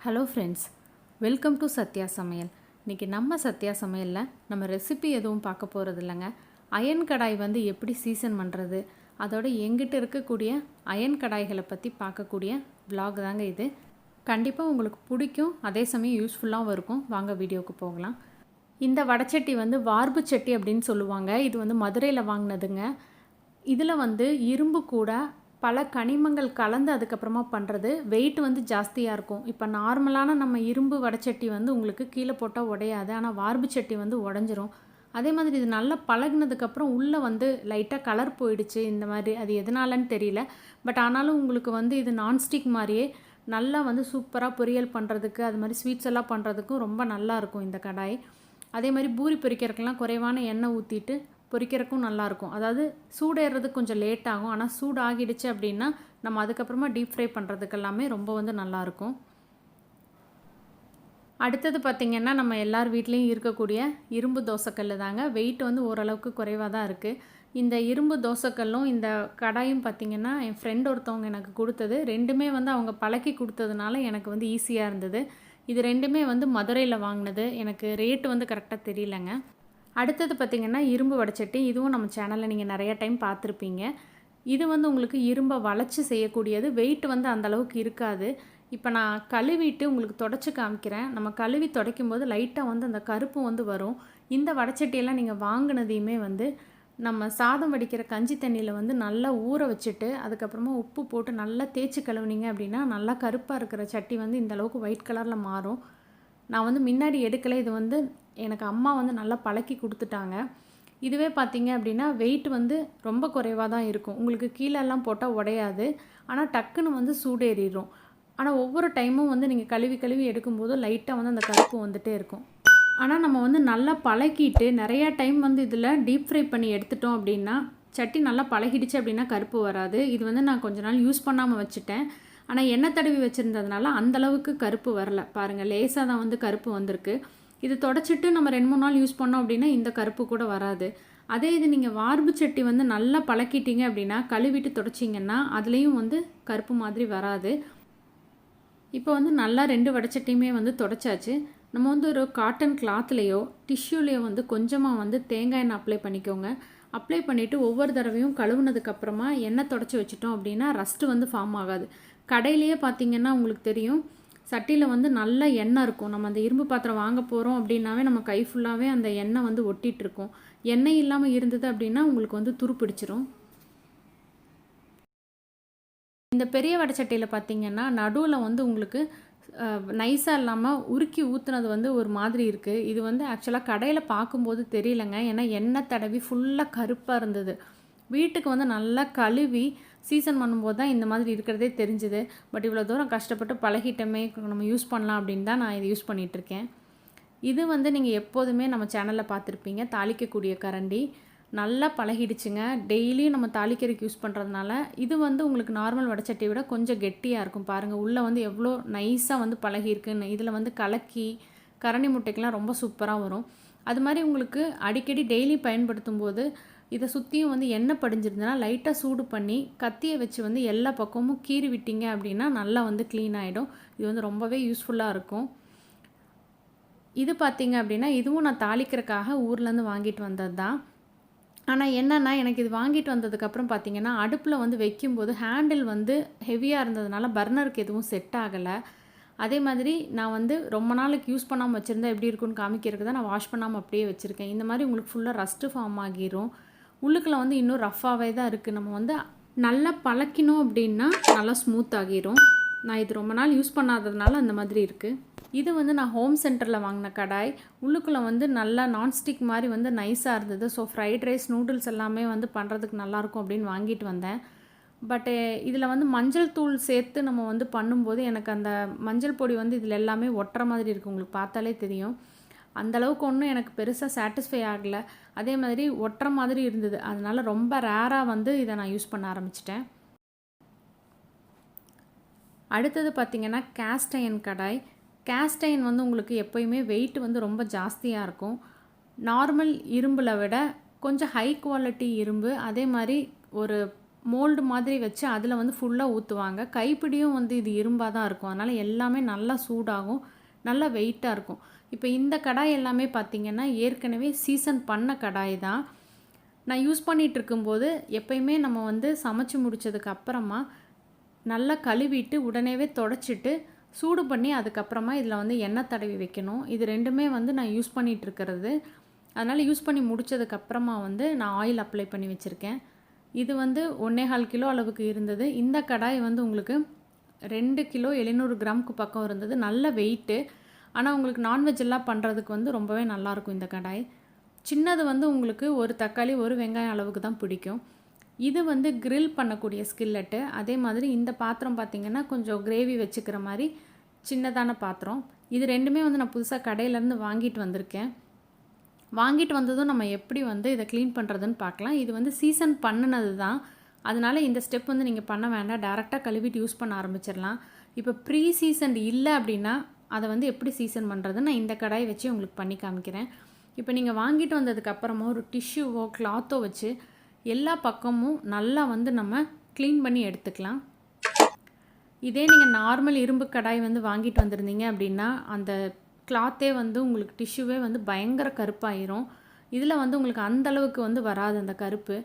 Hello friends, welcome to Sathya சமையல். இன்றைக்கி நம்ம சத்யா சமையலில் நம்ம ரெசிபி எதுவும் பார்க்க போகிறது இல்லைங்க. அயன் கடாய் வந்து எப்படி சீசன் பண்ணுறது, அதோட எங்கிட்ட இருக்கக்கூடிய அயன் கடாய்களை பற்றி பார்க்கக்கூடிய vlog தாங்க இது. கண்டிப்பாக உங்களுக்கு பிடிக்கும், அதே சமயம் யூஸ்ஃபுல்லாகவும் இருக்கும். வாங்க வீடியோவுக்கு போகலாம். இந்த வடச்சட்டி வந்து வார்ப்பு சட்டி அப்படின்னு சொல்லுவாங்க. இது வந்து மதுரையில் வாங்கினதுங்க. இதில் வந்து இரும்பு கூட பல கனிமங்கள் கலந்து அதுக்கப்புறமா பண்ணுறது. வெயிட் வந்து ஜாஸ்தியாக இருக்கும். இப்போ நார்மலான நம்ம இரும்பு வடச்சட்டி வந்து உங்களுக்கு கீழே போட்டால் உடையாது, ஆனால் வார்ப்பு சட்டி வந்து உடஞ்சிரும். அதே மாதிரி இது நல்லா பழகினதுக்கப்புறம் உள்ளே வந்து லைட்டாக கலர் போயிடுச்சு. இந்த மாதிரி அது எதனாலன்னு தெரியல. பட் ஆனாலும் உங்களுக்கு வந்து இது நான்ஸ்டிக் மாதிரியே நல்லா வந்து சூப்பராக பொரியல் பண்ணுறதுக்கு, அது மாதிரி ஸ்வீட்ஸ் எல்லாம் பண்ணுறதுக்கும் ரொம்ப நல்லாயிருக்கும் இந்த கடாய். அதே மாதிரி பூரி பொரிக்கிறதுக்கெல்லாம் குறைவான எண்ணெய் ஊற்றிட்டு பொரிக்கிறதுக்கும் நல்லாயிருக்கும். அதாவது சூடேறதுக்கு கொஞ்சம் லேட் ஆகும், ஆனால் சூடு ஆகிடுச்சு அப்படின்னா நம்ம அதுக்கப்புறமா டீப் ஃப்ரை பண்ணுறதுக்கு எல்லாமே ரொம்ப வந்து நல்லாயிருக்கும். அடுத்தது பார்த்திங்கன்னா, நம்ம எல்லார் வீட்லேயும் இருக்கக்கூடிய இரும்பு தோசைக்கல் தாங்க. வெயிட் வந்து ஓரளவுக்கு குறைவாக தான் இருக்குது. இந்த இரும்பு தோசைக்கல்லும் இந்த கடாயும் பார்த்திங்கன்னா என் ஃப்ரெண்ட் ஒருத்தவங்க எனக்கு கொடுத்தது. ரெண்டுமே வந்து அவங்க பழக்கி கொடுத்ததுனால எனக்கு வந்து ஈஸியாக இருந்தது. இது ரெண்டுமே வந்து மதுரையில் வாங்கினது. எனக்கு ரேட்டு வந்து கரெக்டாக தெரியலங்க. அடுத்தது பார்த்திங்கன்னா இரும்பு வடச்சட்டி. இதுவும் நம்ம சேனலில் நீங்கள் நிறையா டைம் பார்த்துருப்பீங்க. இது வந்து உங்களுக்கு இரும்பை வளைச்சி செய்யக்கூடியது. வெயிட் வந்து அந்தளவுக்கு இருக்காது. இப்போ நான் கழுவிட்டு உங்களுக்கு தொடச்சி காமிக்கிறேன். நம்ம கழுவி துடைக்கும் போது லைட்டாக வந்து அந்த கருப்பு வந்து வரும். இந்த வடச்சட்டியெல்லாம் நீங்கள் வாங்கினதையுமே வந்து நம்ம சாதம் வடிக்கிற கஞ்சி தண்ணியில் வந்து நல்லா ஊற வச்சுட்டு அதுக்கப்புறமா உப்பு போட்டு நல்லா தேய்ச்சி கழுவுனீங்க அப்படின்னா நல்லா கருப்பாக இருக்கிற சட்டி வந்து இந்தளவுக்கு ஒயிட் கலரில் மாறும். நான் வந்து முன்னாடி எடுக்கலை. இது வந்து எனக்கு அம்மா வந்து நல்லா பழக்கி கொடுத்துட்டாங்க. இதுவே பார்த்திங்க அப்படின்னா வெயிட் வந்து ரொம்ப குறைவாக தான் இருக்கும். உங்களுக்கு கீழெல்லாம் போட்டால் உடையாது, ஆனால் டக்குன்னு வந்து சூடேறிடும். ஆனால் ஒவ்வொரு டைமும் வந்து நீங்கள் கழுவி கழுவி எடுக்கும்போது லைட்டாக வந்து அந்த கருப்பு வந்துகிட்டே இருக்கும். ஆனால் நம்ம வந்து நல்லா பழக்கிட்டு நிறையா டைம் வந்து இதில் டீப் ஃப்ரை பண்ணி எடுத்துட்டோம் அப்படின்னா சட்டி நல்லா பழகிடுச்சு அப்படின்னா கருப்பு வராது. இது வந்து நான் கொஞ்ச நாள் யூஸ் பண்ணாமல் வச்சுட்டேன். ஆனால் எண்ணெய் தடவி வச்சுருந்ததுனால அந்தளவுக்கு கருப்பு வரல. பாருங்கள், லேசாக தான் வந்து கருப்பு வந்திருக்கு. இது தொடச்சிட்டு நம்ம 2-3 நாள் யூஸ் பண்ணோம் அப்படின்னா இந்த கருப்பு கூட வராது. அதே இது நீங்கள் வார்ப்பு சட்டி வந்து நல்லா பழக்கிட்டீங்க அப்படின்னா கழுவிட்டு தொடச்சிங்கன்னா அதுலேயும் வந்து கருப்பு மாதிரி வராது. இப்போ வந்து நல்லா 2 வடச்சட்டியுமே வந்து தொடச்சாச்சு. நம்ம வந்து ஒரு காட்டன் கிளாத்லேயோ டிஷ்யூலேயோ வந்து கொஞ்சமாக வந்து தேங்காய் எண்ணெய் அப்ளை பண்ணிக்கோங்க. அப்ளை பண்ணிவிட்டு ஒவ்வொரு தடவையும் கழுவுனதுக்கப்புறமா எண்ணெய் தொடச்சி வச்சுட்டோம் அப்படின்னா ரஸ்ட்டு வந்து ஃபார்ம் ஆகாது. கடையிலேயே பார்த்திங்கன்னா உங்களுக்கு தெரியும், சட்டியில் வந்து நல்ல எண்ணெய் இருக்கும். நம்ம அந்த இரும்பு பாத்திரம் வாங்க போகிறோம் அப்படின்னாவே நம்ம கை ஃபுல்லாகவே அந்த எண்ணெய் வந்து ஒட்டிகிட்ருக்கும். எண்ணெய் இல்லாமல் இருந்தது அப்படின்னா உங்களுக்கு வந்து துரு பிடிச்சிரும். இந்த பெரிய வடச்சட்டியில் பார்த்திங்கன்னா நடுவில் வந்து உங்களுக்கு நைஸாக இல்லாமல் உருக்கி ஊற்றுனது வந்து ஒரு மாதிரி இருக்குது. இது வந்து ஆக்சுவலாக கடையில் பார்க்கும்போது தெரியலங்க, ஏன்னா எண்ணெய் தடவி ஃபுல்லாக கருப்பாக இருந்தது. வீட்டுக்கு வந்து நல்லா கழுவி சீசன் பண்ணும்போது தான் இந்த மாதிரி இருக்கிறதே தெரிஞ்சுது. பட் இவ்வளோ தூரம் கஷ்டப்பட்டு பழகிட்டமே, நம்ம யூஸ் பண்ணலாம் அப்படின்னு தான் நான் இதை யூஸ் பண்ணிகிட்ருக்கேன். இது வந்து நீங்கள் எப்போதுமே நம்ம சேனலில் பார்த்துருப்பீங்க, தாளிக்கக்கூடிய கரண்டி. நல்லா பழகிடுச்சுங்க. டெய்லியும் நம்ம தாளிக்கிறதுக்கு யூஸ் பண்ணுறதுனால இது வந்து உங்களுக்கு நார்மல் வடச்சட்டியை விட கொஞ்சம் கெட்டியாக இருக்கும். பாருங்கள், உள்ளே வந்து எவ்வளோ நைஸாக வந்து பழகிருக்குன்னு. இதில் வந்து கலக்கி கரண்டி முட்டைக்கெலாம் ரொம்ப சூப்பராக வரும். அது மாதிரி உங்களுக்கு அடிக்கடி டெய்லி பயன்படுத்தும் போது இதை சுற்றியும் வந்து எண்ணெய் படிஞ்சிருந்ததுன்னா லைட்டாக சூடு பண்ணி கத்தியை வச்சு வந்து எல்லா பக்கமும் கீறி விட்டீங்க அப்படின்னா நல்லா வந்து க்ளீன் ஆகிடும். இது வந்து ரொம்பவே யூஸ்ஃபுல்லாக இருக்கும். இது பார்த்திங்க அப்படின்னா இதுவும் நான் தாளிக்கிறதுக்காக ஊர்லேருந்து வாங்கிட்டு வந்தது தான். ஆனால் என்னென்னா எனக்கு இது வாங்கிட்டு வந்ததுக்கப்புறம் பார்த்திங்கன்னா அடுப்பில் வந்து வைக்கும்போது ஹேண்டில் வந்து ஹெவியாக இருந்ததுனால பர்னருக்கு எதுவும் செட் ஆகலை. அதே மாதிரி நான் வந்து ரொம்ப நாளைக்கு யூஸ் பண்ணாமல் வச்சுருந்தா எப்படி இருக்குன்னு காமிக்கிறதுக்கு தான் நான் வாஷ் பண்ணாமல் அப்படியே வச்சுருக்கேன். இந்த மாதிரி உங்களுக்கு ஃபுல்லாக ரஸ்ட்டு ஃபார்ம் ஆகிரும். உள்ளுக்குள்ள வந்து இன்னும் ரஃப்பாகவே தான் இருக்குது. நம்ம வந்து நல்லா பழக்கினோம் அப்படின்னா நல்லா ஸ்மூத் ஆகிரும். நான் இது ரொம்ப நாள் யூஸ் பண்ணாததுனால அந்த மாதிரி இருக்குது. இது வந்து நான் ஹோம் சென்டரில் வாங்கின கடாய். உள்ளுக்குள்ளே வந்து நல்லா நான்ஸ்டிக் மாதிரி வந்து நைஸாக இருந்தது. ஸோ ஃப்ரைட் ரைஸ், நூடுல்ஸ் எல்லாமே வந்து பண்ணுறதுக்கு நல்லாயிருக்கும் அப்படின்னு வாங்கிட்டு வந்தேன். பட்டு இதில் வந்து மஞ்சள் தூள் சேர்த்து நம்ம வந்து பண்ணும்போது எனக்கு அந்த மஞ்சள் பொடி வந்து இதில் எல்லாமே ஒட்டுற மாதிரி இருக்குது. உங்களுக்கு பார்த்தாலே தெரியும். அந்தளவுக்கு ஒன்றும் எனக்கு பெருசாக சாட்டிஸ்ஃபை ஆகலை. அதே மாதிரி ஒட்டுற மாதிரி இருந்தது. அதனால் ரொம்ப ரேராக வந்து இதை நான் யூஸ் பண்ண ஆரம்பிச்சிட்டேன். அடுத்தது பார்த்திங்கன்னா கேஸ்ட் அயன் கடாய். கேஸ்ட் அயன் வந்து உங்களுக்கு எப்போயுமே வெயிட் வந்து ரொம்ப ஜாஸ்தியாக இருக்கும். நார்மல் இரும்பில் விட கொஞ்சம் ஹை குவாலிட்டி இரும்பு. அதே மாதிரி ஒரு மோல்டு மாதிரி வச்சு அதில் வந்து ஃபுல்லாக ஊற்றுவாங்க. கைப்பிடியும் வந்து இது இரும்பாக தான் இருக்கும். அதனால் எல்லாமே நல்லா சூடாகும், நல்லா வெயிட்டாக இருக்கும். இப்போ இந்த கடாய் எல்லாமே பார்த்திங்கன்னா ஏற்கனவே சீசன் பண்ண கடாய் தான். நான் யூஸ் பண்ணிகிட்டு இருக்கும்போது எப்பயுமே நம்ம வந்து சமைச்சு முடித்ததுக்கு அப்புறமா நல்லா கழுவிட்டு உடனேவே தொடச்சிட்டு சூடு பண்ணி அதுக்கப்புறமா இதில் வந்து எண்ணெய் தடவி வைக்கணும். இது ரெண்டுமே வந்து நான் யூஸ் பண்ணிகிட்டு இருக்கிறது. அதனால் யூஸ் பண்ணி முடித்ததுக்கப்புறமா வந்து நான் ஆயில் அப்ளை பண்ணி வச்சுருக்கேன். இது வந்து 1.25 கிலோ அளவுக்கு இருந்தது. இந்த கடாய் வந்து உங்களுக்கு 2 கிலோ 700 கிராமுக்கு பக்கம் இருந்தது. நல்ல வெயிட்டு. ஆனால் உங்களுக்கு நான்வெஜ் எல்லாம் பண்ணுறதுக்கு வந்து ரொம்பவே நல்லாயிருக்கும் இந்த கடாய். சின்னது வந்து உங்களுக்கு ஒரு தக்காளி ஒரு வெங்காயம் அளவுக்கு தான் பிடிக்கும். இது வந்து கிரில் பண்ணக்கூடிய ஸ்கில்லெட்டு. அதே மாதிரி இந்த பாத்திரம் பார்த்திங்கன்னா கொஞ்சம் கிரேவி வச்சுக்கிற மாதிரி சின்னதான பாத்திரம். இது ரெண்டுமே வந்து நான் புதுசாக கடையிலேருந்து வாங்கிட்டு வந்திருக்கேன். வாங்கிட்டு வந்ததும் நம்ம எப்படி வந்து இதை க்ளீன் பண்ணுறதுன்னு பார்க்கலாம். இது வந்து சீசன் பண்ணினது தான். அதனால் இந்த ஸ்டெப் வந்து நீங்கள் பண்ண வேண்டாம். டேரெக்டாக கழுவிட்டு யூஸ் பண்ண ஆரம்பிச்சிடலாம். இப்போ ப்ரீ சீசன் இல்லை அப்படின்னா அதை வந்து எப்படி சீசன் பண்ணுறதுன்னு நான் இந்த கடாயை வச்சு உங்களுக்கு பண்ணி காமிக்கிறேன். இப்போ நீங்கள் வாங்கிட்டு வந்ததுக்கப்புறமா ஒரு டிஷ்யூவோ கிளாத்தோ வச்சு எல்லா பக்கமும் நல்லா வந்து நம்ம க்ளீன் பண்ணி எடுத்துக்கலாம். இதே நீங்கள் நார்மல் இரும்பு கடாய் வந்து வாங்கிட்டு வந்திருந்தீங்க அப்படின்னா அந்த கிளாத்தே வந்து உங்களுக்கு டிஷ்யூவே வந்து பயங்கர கருப்பாயிரும். இதில் வந்து உங்களுக்கு அந்தளவுக்கு வந்து வராது அந்த கருப்பு.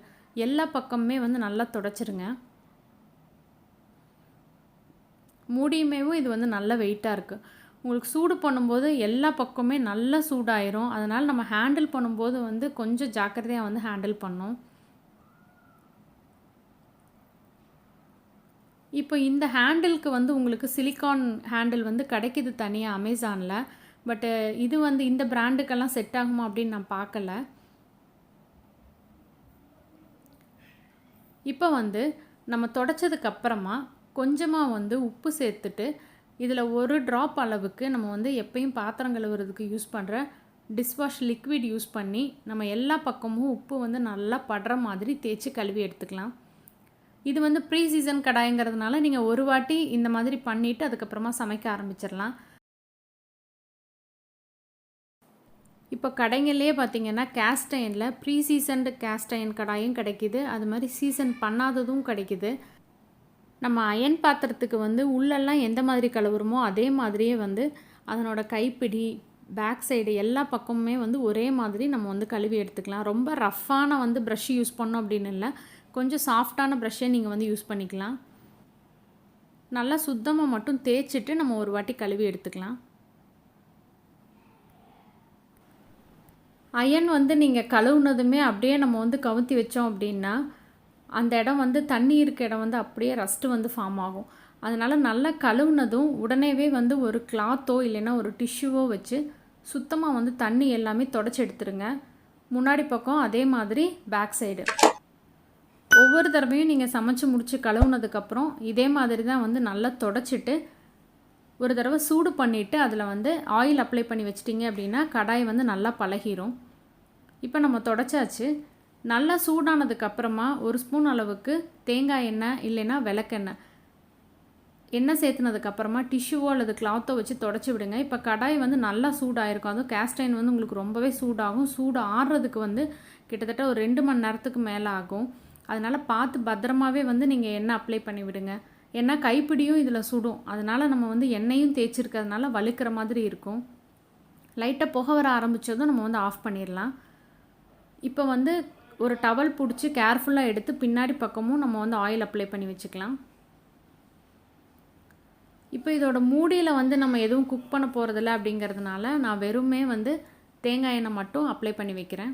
எல்லா பக்கமுமே வந்து நல்லா துடைச்சிருங்க. மூடியுமேவும் இது வந்து நல்ல வெயிட்டாக இருக்குது. உங்களுக்கு சூடு பண்ணும்போது எல்லா பக்கமே நல்லா சூடாயிரும். அதனால் நம்ம ஹேண்டில் பண்ணும்போது வந்து கொஞ்சம் ஜாக்கிரதையாக வந்து ஹேண்டில் பண்ணணும். இப்போ இந்த ஹேண்டிலுக்கு வந்து உங்களுக்கு சிலிக்கான் ஹேண்டில் வந்து கிடைக்கிது தனியாக அமேசானில். பட்டு இது வந்து இந்த பிராண்டுக்கெல்லாம் செட் ஆகுமா அப்படின்னு நான் பார்க்கல. இப்போ வந்து நம்ம தொடச்சதுக்கப்புறமா கொஞ்சமாக வந்து உப்பு சேர்த்துட்டு இதில் ஒரு ட்ராப் அளவுக்கு நம்ம வந்து எப்பயும் பாத்திரம் கழுவுறதுக்கு யூஸ் பண்ணுற டிஷ்வாஷ் லிக்விட் யூஸ் பண்ணி நம்ம எல்லா பக்கமும் உப்பு வந்து நல்லா படுற மாதிரி தேய்ச்சி கழுவி எடுத்துக்கலாம். இது வந்து ப்ரீ சீசன் கடாய்ங்கிறதுனால நீங்கள் ஒரு வாட்டி இந்த மாதிரி பண்ணிவிட்டு அதுக்கப்புறமா சமைக்க ஆரம்பிச்சிடலாம். இப்போ கடைங்கள்லேயே பார்த்திங்கன்னா கேஸ்ட் அயனில் ப்ரீ சீசன்டு கேஸ்ட் அயன் கடாயும் கிடைக்கிது. அது மாதிரி சீசன் பண்ணாததும் கிடைக்கிது. நம்ம அயன் பாத்திரத்துக்கு வந்து உள்ளெல்லாம் எந்த மாதிரி கழுவுறமோ அதே மாதிரியே வந்து அதனோட கைப்பிடி பேக் சைடு எல்லா பக்கமுமே வந்து ஒரே மாதிரி நம்ம வந்து கழுவி எடுத்துக்கலாம். ரொம்ப ரஃப்பான வந்து ப்ரஷ் யூஸ் பண்ணோம் அப்படின்னு இல்லை, கொஞ்சம் சாஃப்டான ப்ரஷ்ஷே நீங்கள் வந்து யூஸ் பண்ணிக்கலாம். நல்லா சுத்தமாக மட்டும் தேய்ச்சிட்டு நம்ம ஒரு வாட்டி கழுவி எடுத்துக்கலாம். அயன் வந்து நீங்கள் கழுவுனதுமே அப்படியே நம்ம வந்து கவுத்தி வச்சோம் அப்படின்னா அந்த இடம் வந்து தண்ணி இருக்க இடம் வந்து அப்படியே ரஸ்ட்டு வந்து ஃபார்ம் ஆகும். அதனால் நல்லா கழுவுனதும் உடனேவே வந்து ஒரு கிளாத்தோ இல்லைன்னா ஒரு டிஷ்யூவோ வச்சு சுத்தமாக வந்து தண்ணி எல்லாமே தொடச்சி எடுத்துருங்க. முன்னாடி பக்கம் அதே மாதிரி பேக் சைடு ஒவ்வொரு தடவையும் நீங்கள் சமைச்சு முடித்து கழுவுனதுக்கப்புறம் இதே மாதிரி தான் வந்து நல்லா தொடச்சிட்டு ஒரு தடவை சூடு பண்ணிவிட்டு அதில் வந்து ஆயில் அப்ளை பண்ணி வச்சிட்டிங்க அப்படின்னா கடாய் வந்து நல்லா பழகிரும். இப்போ நம்ம தொடச்சாச்சு. நல்லா சூடானதுக்கப்புறமா ஒரு ஸ்பூன் அளவுக்கு தேங்காய் எண்ணெய் இல்லைன்னா விளக்கெண்ணெய் எண்ணெய் சேர்த்துனதுக்கப்புறமா டிஷ்யூவோ அல்லது கிளாத்தோ வச்சு தொடச்சி விடுங்க. இப்போ கடாய் வந்து நல்லா சூடாயிருக்கும். அதுவும் கேஸ்ட் அயன் வந்து உங்களுக்கு ரொம்பவே சூடாகும். சூடு ஆறுறதுக்கு வந்து கிட்டத்தட்ட ஒரு 2 மணி நேரத்துக்கு மேலே ஆகும். அதனால் பார்த்து பத்திரமாவே வந்து நீங்கள் எண்ணெய் அப்ளை பண்ணி விடுங்க. ஏன்னா கைப்பிடியும் இதில் சுடும். அதனால் நம்ம வந்து எண்ணெயும் தேய்ச்சிருக்கிறதுனால வழுக்கிற மாதிரி இருக்கும். லைட்டாக புகை வர ஆரம்பித்ததும் நம்ம வந்து ஆஃப் பண்ணிடலாம். இப்போ வந்து ஒரு டவல் பிடிச்சி கேர்ஃபுல்லாக எடுத்து பின்னாடி பக்கமும் நம்ம வந்து ஆயில் அப்ளை பண்ணி வச்சுக்கலாம். இப்போ இதோட மூடியில் வந்து நம்ம எதுவும் குக் பண்ண போகிறதில்ல அப்படிங்கிறதுனால நான் வெறுமே வந்து தேங்காய் எண்ணெய் மட்டும் அப்ளை பண்ணி வைக்கிறேன்.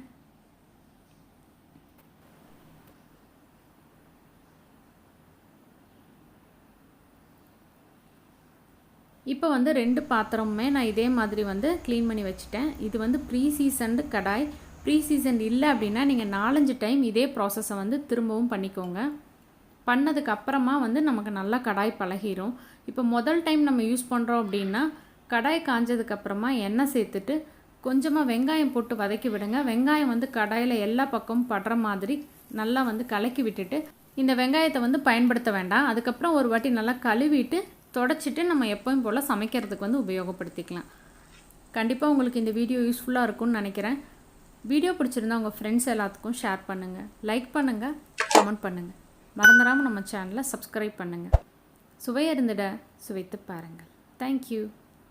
இப்போ வந்து 2 பாத்திரமுமே நான் இதே மாதிரி வந்து க்ளீன் பண்ணி வச்சுட்டேன். இது வந்து ப்ரீ சீசன்டு கடாய். ப்ரீ சீசன் இல்லை அப்படின்னா நீங்கள் 4-5 டைம் இதே ப்ராசஸை வந்து திரும்பவும் பண்ணிக்கோங்க. பண்ணதுக்கு அப்புறமா வந்து நமக்கு நல்லா கடாய் பழகிரும். இப்போ முதல் டைம் நம்ம யூஸ் பண்ணுறோம் அப்படின்னா கடாய் காஞ்சதுக்கப்புறமா எண்ணெய் சேர்த்துட்டு கொஞ்சமாக வெங்காயம் போட்டு வதக்கி விடுங்க. வெங்காயம் வந்து கடாயில் எல்லா பக்கமும் படுற மாதிரி நல்லா வந்து கலக்கி விட்டுட்டு இந்த வெங்காயத்தை வந்து பயன்படுத்த வேண்டாம். அதுக்கப்புறம் ஒரு வாட்டி நல்லா கழுவிட்டு தொடச்சிட்டு நம்ம எப்பவும் போல் சமைக்கிறதுக்கு வந்து உபயோகப்படுத்திக்கலாம். கண்டிப்பாக உங்களுக்கு இந்த வீடியோ யூஸ்ஃபுல்லாக இருக்கும்னு நினைக்கிறேன். வீடியோ பிடிச்சிருந்தா உங்கள் ஃப்ரெண்ட்ஸ் எல்லாத்துக்கும் ஷேர் பண்ணுங்கள், லைக் பண்ணுங்கள், கமெண்ட் பண்ணுங்கள். மறந்துடாமல் நம்ம சேனலை சப்ஸ்கிரைப் பண்ணுங்கள். சுவையருந்திட சுவைத்து பாருங்கள். தேங்க்யூ.